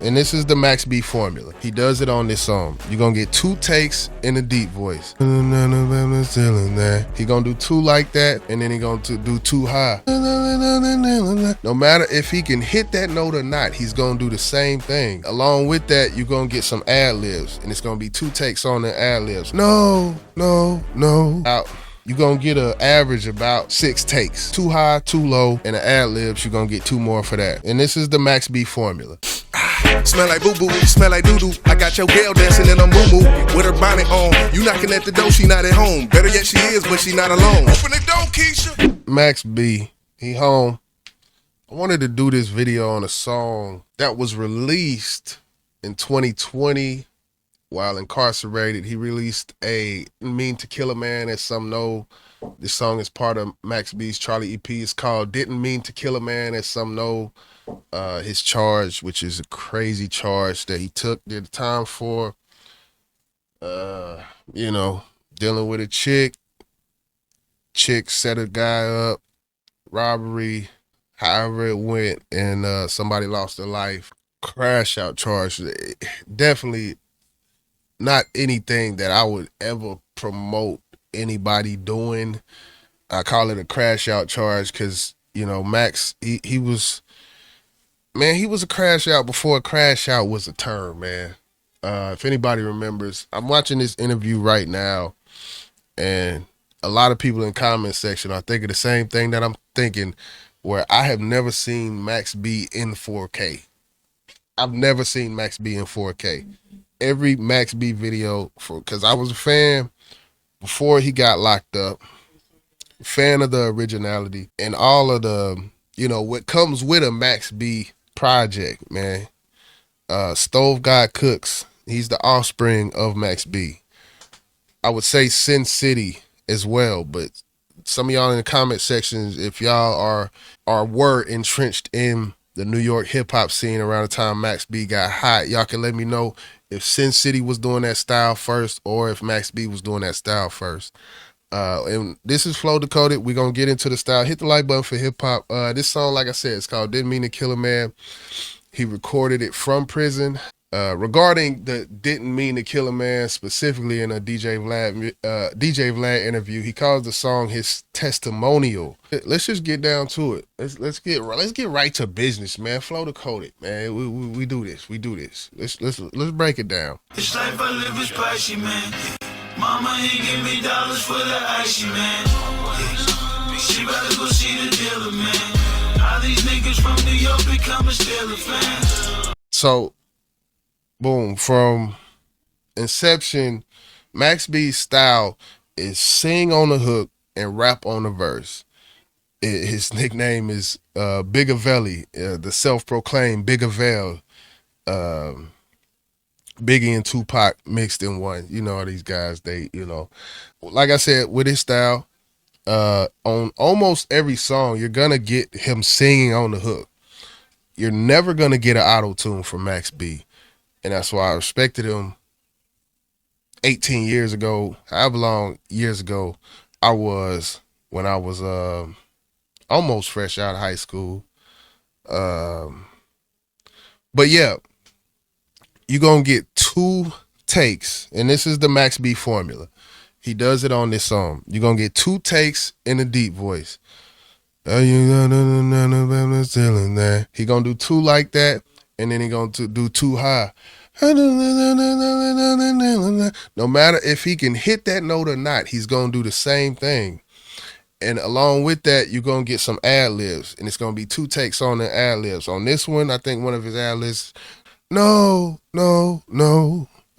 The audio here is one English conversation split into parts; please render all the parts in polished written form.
And this is the Max B formula. He does it on this song. You're gonna get 2 takes in a deep voice. He gonna do 2 like that, and then he gonna do 2 high. No matter if he can hit that note or not, he's gonna do the same thing. Along with that, you're gonna get some ad-libs, and it's gonna be 2 takes on the ad-libs. No. Out. You're gonna get an average about 6 takes. 2 high, 2 low, and the ad-libs, you're gonna get 2 more for that. And this is the Max B formula. Smell like boo-boo, smell like doo-doo. I got your girl dancing in a moo-moo with her bonnet on. You knocking at the door, she not at home. Better yet, she is, but she not alone. Open the door, Keisha. Max B, he home. I wanted to do this video on a song that was released in 2020 while incarcerated. He released a Mean to Kill a Man, as some know. This song is part of Max B's Charly EP. It's called Didn't Mean to Kill a Man, as some know. His charge, which is a crazy charge that he did time for, you know, dealing with a chick set a guy up, robbery, however it went, and somebody lost their life. Crash out charge. Definitely not anything that I would ever promote anybody doing. I call it a crash out charge because, you know, Max, he was a crash out before crash out was a term, man. If anybody remembers, I'm watching this interview right now, and a lot of people in the comment section are thinking the same thing that I'm thinking, where I have never seen Max B in 4K. I've never seen Max B in 4K. Every Max B video, because I was a fan before he got locked up, fan of the originality and all of the, you know, what comes with a Max B project, man. Stove God Cooks, he's the offspring of Max B. I would say Sin City as well, but some of y'all in the comment sections, if y'all were entrenched in the New York hip hop scene around the time Max B got hot, y'all can let me know if Sin City was doing that style first or if Max B was doing that style first. And this is Flow Decoded. We're going to get into the style. Hit the like button for hip hop. This song, like I said, it's called Didn't Mean to Kill a Man. He recorded it from prison. Regarding the Didn't Mean to Kill a Man, specifically in a DJ Vlad interview, he calls the song his testimonial. Let's just get down to it. Let's get right to business, man. Flow Decoded, man. We do this. Let's break it down. This life I live is pricey, man. Mama ain't give me dollars for the icy, man. She better go see the dealer, man. All these niggas from New York become a Steeler fan. So, boom, from inception, Max B's style is sing on the hook and rap on the verse. His nickname is Bigavelli, the self-proclaimed Bigavel. Biggie and Tupac mixed in one. You know, these guys, they, you know, like I said, with his style, on almost every song, you're gonna get him singing on the hook. You're never gonna get an auto-tune from Max B. And that's why I respected him 18 years ago, however long years ago I was, when I was almost fresh out of high school. But yeah, you're going to get 2 takes, and this is the Max B formula. He does it on this song. You're going to get 2 takes in a deep voice. He going to do 2 like that, and then he going to do 2 high. No matter if he can hit that note or not, he's going to do the same thing. And along with that, you're going to get some ad-libs, and it's going to be 2 takes on the ad-libs. On this one, I think one of his ad-libs, no, or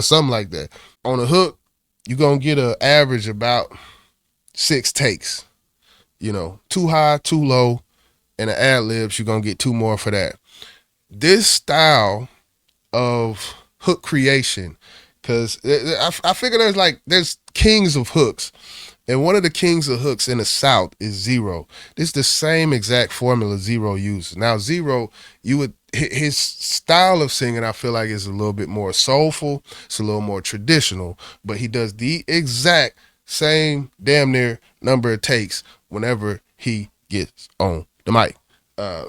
something like that. On the hook, you're going to get an average about 6 takes. You know, 2 high, 2 low, and the ad-libs, you're going to get 2 more for that. This style of hook creation, because I figure there's kings of hooks, and one of the kings of hooks in the South is Zero. This is the same exact formula Zero uses. Now Zero, his style of singing, I feel like, is a little bit more soulful. It's a little more traditional, but he does the exact same damn near number of takes whenever he gets on the mic.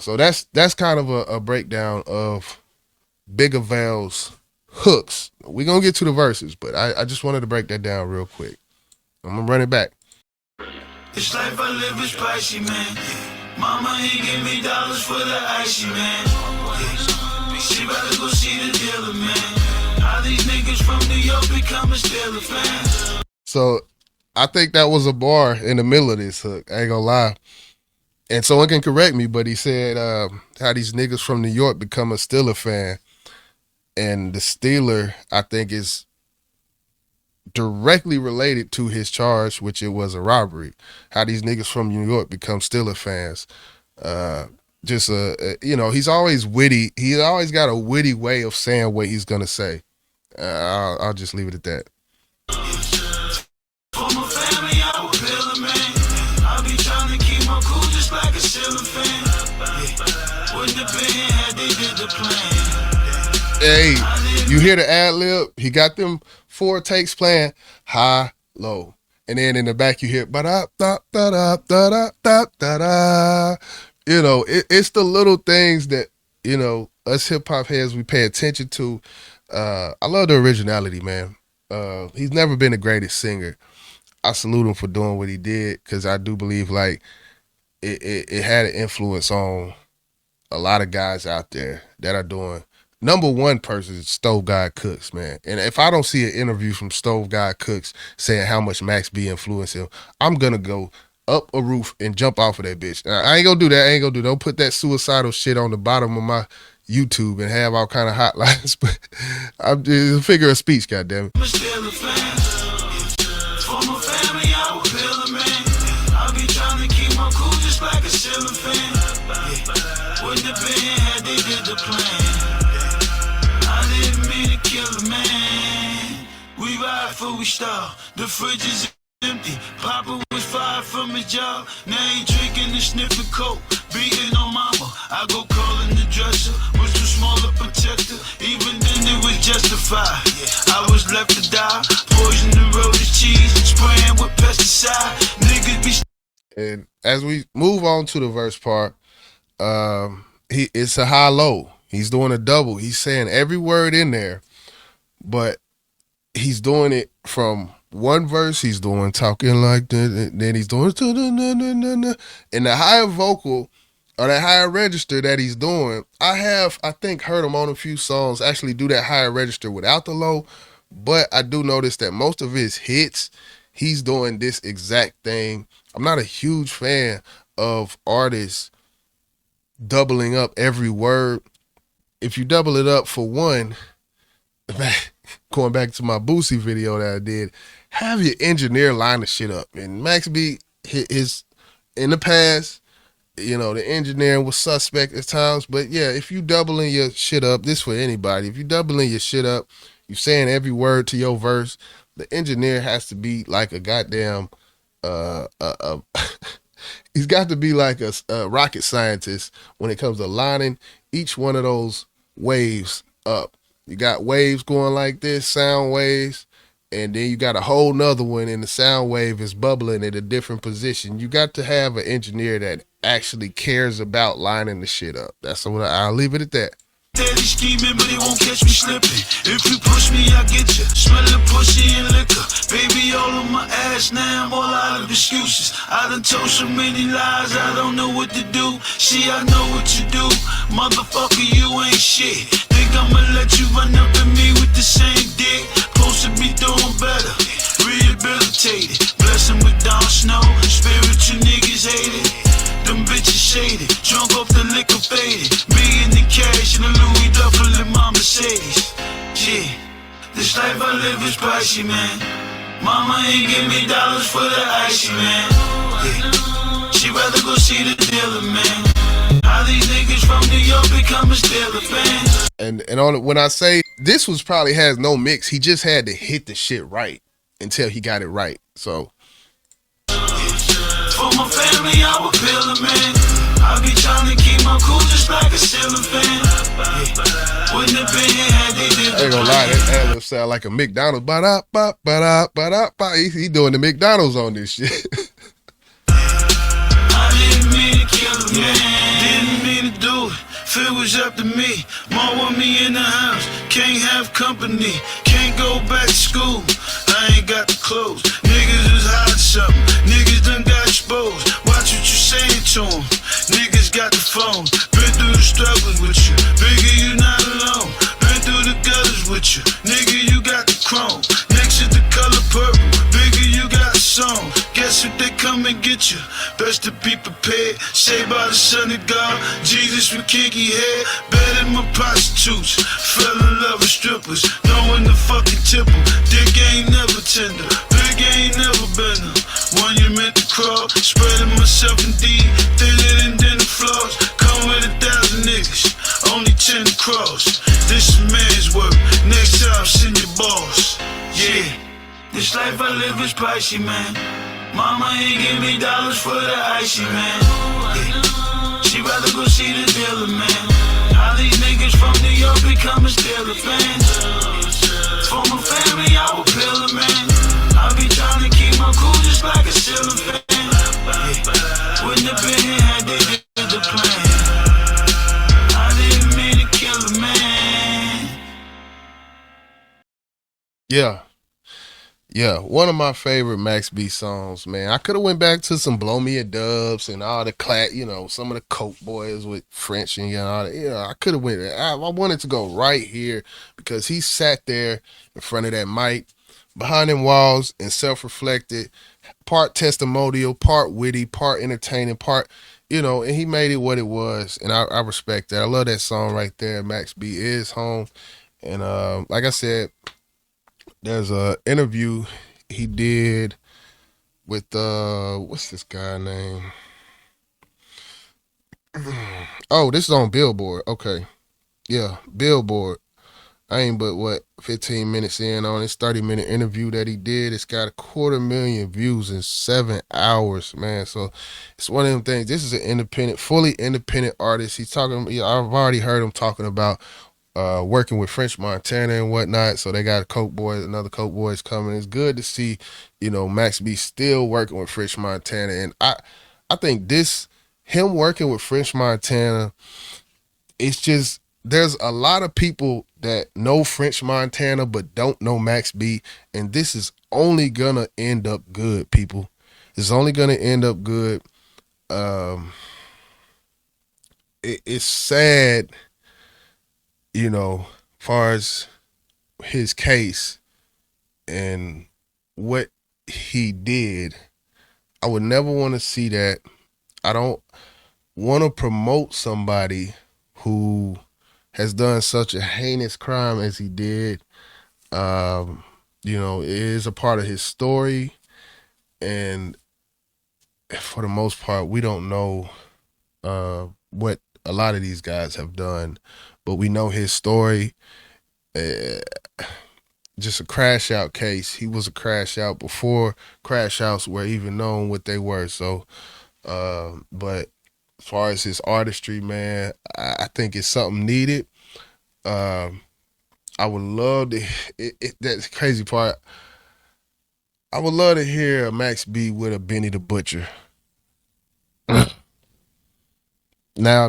So that's kind of a breakdown of Bigger Vale's hooks. We're going to get to the verses, but I just wanted to break that down real quick. I'm going to run it back. This life I live is pricey, man. Mama ain't give me dollars for the icy, man. She rather go see the dealer, man. How these niggas from New York become a Steeler fan. So I think that was a bar in the middle of this hook. I ain't gonna lie. And someone can correct me, but he said how these niggas from New York become a Steeler fan. And the Steeler, I think, is directly related to his charge, which it was a robbery. How these niggas from New York become Steeler fans. He's always witty. He always got a witty way of saying what he's gonna say. I'll just leave it at that. For my family, I would build a man. I be trying to keep my cool just like a ceiling fan. Wouldn't have been had they did the plan. Hey, you hear the ad lib? He got them 4 takes playing high, low. And then in the back you hear ba da da da da da da da da. You know, it's the little things that, you know, us hip hop heads we pay attention to. I love the originality, man. He's never been the greatest singer. I salute him for doing what he did, because I do believe like it had an influence on a lot of guys out there that are doing. Number one person is Stove God Cooks, man. And if I don't see an interview from Stove God Cooks saying how much Max B influenced him, I'm going to go up a roof and jump off of that bitch. Now, I ain't going to do that. Don't put that suicidal shit on the bottom of my YouTube and have all kind of hotlines. But I'm just a figure of speech, goddammit. I'm a Steeler fan. For my family, I would build a man. I be trying to keep my cool just like a ceiling fan. Wouldn't have been had they did the plan. Man, we ride before we start. The fridge is empty. Papa was fired from his job. Now he drinking and sniffing coke. Beating on mama. I go calling the dresser. Was too small to protect her. Even then it was justified. I was left to die. Poison the road is cheese. Spraying with pesticide. Niggas be. And as we move on to the verse part, it's a high low. He's doing a double. He's saying every word in there. But he's doing it from one verse, he's doing talking like that, and then he's doing and the higher vocal or that higher register that he's doing, I think heard him on a few songs actually do that higher register without the low, but I do notice that most of his hits, he's doing this exact thing. I'm not a huge fan of artists doubling up every word. If you double it up for one, going back to my Boosie video that I did, have your engineer line the shit up. And Max B is in the past, you know, the engineering was suspect at times, but yeah, if you doubling your shit up, this for anybody, if you doubling your shit up, you saying every word to your verse, the engineer has to be like a goddamn he's got to be like a rocket scientist when it comes to lining each one of those waves up. You got waves going like this, sound waves, and then you got a whole nother one, and the sound wave is bubbling at a different position. You got to have an engineer that actually cares about lining the shit up. That's what I'll leave it at that. Steady scheming, but it won't catch me slipping. If you push me, I get you. Smell the pussy and liquor. Baby, all on my ass now, I'm all out of excuses. I done told so many lies, I don't know what to do. See, I know what you do. Motherfucker, you ain't shit. Think I'ma let you run up at me with the same dick? Supposed to be doing better. Rehabilitated. Blessing with Don Snow. Spiritual niggas hate it. Them bitches shaded, drunk off the liquor faded. Me in the cash and a Louis duffel in my Mercedes. Yeah, this life I live is pricey, man. Mama ain't give me dollars for the icy, man. Yeah, she rather go see the dealer, man. How these niggas from New York become a Steeler fan. And on when I say this was probably has no mix, he just had to hit the shit right until he got it right. So. For my family, I would build a man. I be trying to keep my cool just like a ceiling fan. Wouldn't have been here had they did. I ain't gonna lie, that ad-lib sound like a McDonald's. Ba-da-ba-ba-da-ba-da-ba. He doing the McDonald's on this shit. I didn't mean to kill a man. Didn't mean to do it. If it was up to me, mom want me in the house. Can't have company, can't go back to school. I ain't got the clothes. Niggas is hiding something. Niggas done got exposed. Watch what you saying to them. Niggas got the phone. Been through the struggles with you. Bigger, you not alone. Been through the gutters with you. Nigga, you got the chrome. Next is the color purple. Bigger, you got a song. Guess if they come and get you, best to be prepared. Saved by the son of God. Jesus with kinky hair. Better than my prostitutes. Fell in love with strippers. Knowing the fucking tipple. Dick ain't never tender. Big ain't never been a one you meant to crawl. Spreading myself in deep. Thinner than dinner floors. Come with 1,000 niggas. Only 10 to cross. This is man's work. Next time send your boss. Yeah. This life I live is pricey, man. Mama ain't give me dollars for the icy, man. Yeah. She rather go see the dealer, man. All these niggas from New York becoming Steeler fans. For my family, I will pill a man. I be trying to keep my cool just like a ceiling fan. Yeah. Wouldn't have been here had they did the plan. I didn't mean to kill a man. Yeah. Yeah, one of my favorite Max B songs, man. I could have went back to some Blow Me a Dubs and all the some of the Coke Boys with French and all that. I could have went. I wanted to go right here because he sat there in front of that mic, behind them walls, and self-reflected, part testimonial, part witty, part entertaining, part, and he made it what it was, and I respect that. I love that song right there. Max B is home, and like I said. There's a interview he did with what's this guy name? Oh, this is on Billboard. Okay. Yeah, Billboard. I ain't but 15 minutes in on this 30-minute interview that he did. It's got 250,000 views in 7 hours, man. So it's one of them things. This is an fully independent artist. He's talking, I've already heard him talking about working with French Montana and whatnot. So they got another Coke Boys coming. It's good to see, Max B still working with French Montana. And I think him working with French Montana, it's just, there's a lot of people that know French Montana but don't know Max B. And this is only gonna end up good, people. It's only gonna end up good. It's sad, far as his case and what he did. I would never want to see that. I don't want to promote somebody who has done such a heinous crime as he did. It is a part of his story, and for the most part, we don't know what a lot of these guys have done, but we know his story. Just a crash out case. He was a crash out before crash outs were even known what they were. So, but as far as his artistry, man, I think it's something needed. I would love to. That's the crazy part. I would love to hear Max B with a Benny the Butcher. Now,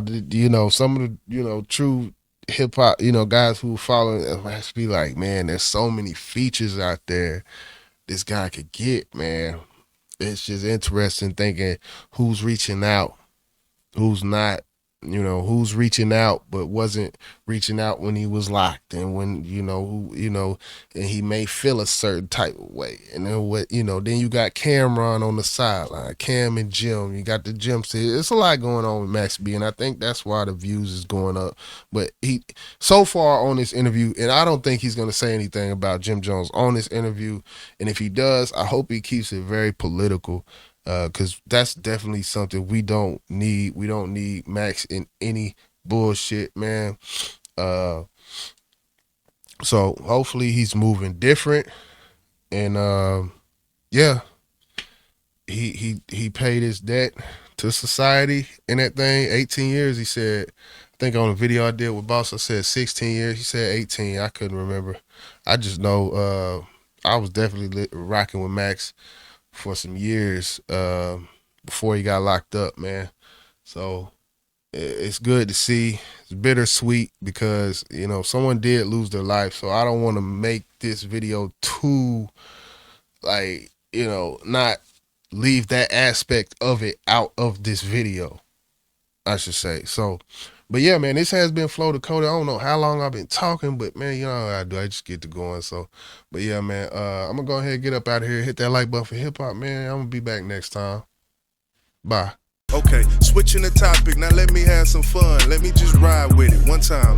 some of the, true hip hop, guys who follow Max B, like, man, there's so many features out there this guy could get, man. It's just interesting thinking who's reaching out, who's not, who's reaching out but wasn't reaching out when he was locked, and when, and he may feel a certain type of way. And then then you got Cameron on the sideline, Cam and Jim, you got the Jim. It's a lot going on with Max B, and I think that's why the views is going up. But he, so far on this interview, and I don't think he's going to say anything about Jim Jones on this interview, and if he does, I hope he keeps it very political. Because that's definitely something we don't need. We don't need Max in any bullshit, man. So hopefully he's moving different. And yeah, he paid his debt to society in that thing. 18 years, he said. I think on a video I did with Boss, I said 16 years. He said 18. I couldn't remember. I just know I was definitely rocking with Max for some years before he got locked up, man. So it's good to see. It's bittersweet because, you know, someone did lose their life. So I don't want to make this video too, like, you know, not leave that aspect of it out of this video, I should say. So, but yeah, man, this has been Flow Decoded. I don't know how long I've been talking, but man, you know how I do. I just get to going. So, but yeah, man, I'm gonna go ahead and get up out of here. Hit that like button for hip hop, man. I'm gonna be back next time. Bye. Okay, switching the topic. Now let me have some fun. Let me just ride with it one time.